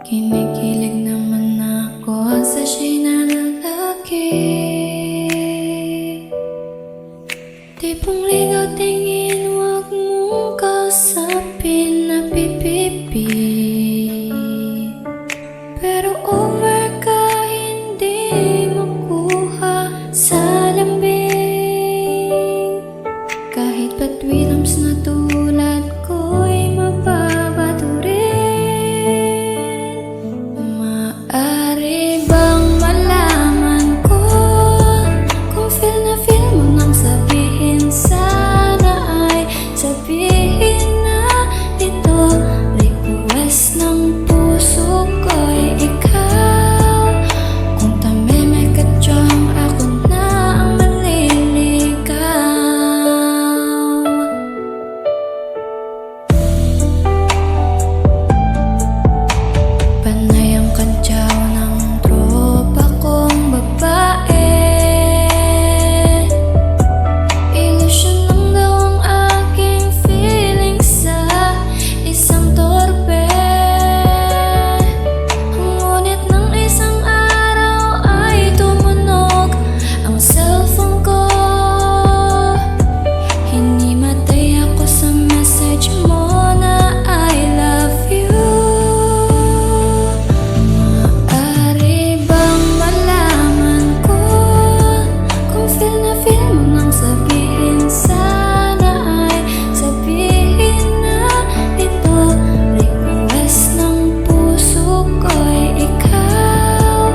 Kinikilig naman ako sa siya'y nalalaki. Tipong ligaw tingin, wag mong kausapin na pipipi. Pero over ka, hindi makuha sa lambing. Kahit patwilams na tulad ko'y mababato rin. Maaari bang malaman ko kung feel na feel mo nang sabihin? Sana ay sabihin na ito. Request ng puso ko'y ikaw. Kung tameme ka dyan, ako na ang maliligaw. Panay ang kantyaw ng tropa kong babae. Ilusyon lang daw ang aking feelings sa isang torpe. Ngunit ng isang araw ay tumunog ang cellphone ko. Hinimatay ako sa message mo na I love you. Maaari bang malaman ko kung feel na feel mo nang sabihin? Sana ay sabihin na ito. Request ng puso ko'y ikaw.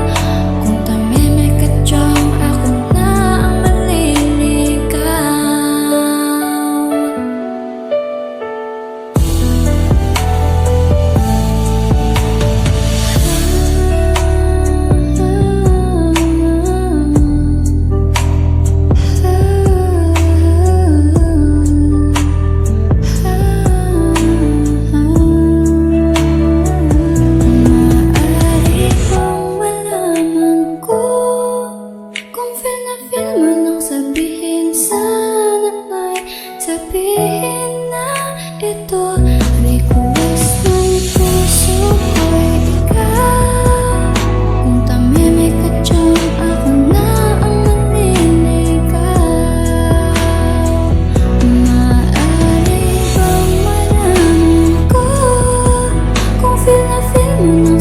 Kung tameme ka dyan, ako na ang Maaari bang malaman ko kung feel na feel mo nang sabihin? Sana ay sabihin na ito. Request ng puso ko'y ikaw. Kung tameme ka dyan, ako na ang maliligaw. Maaari bang malaman ko kung feel na feel mo nang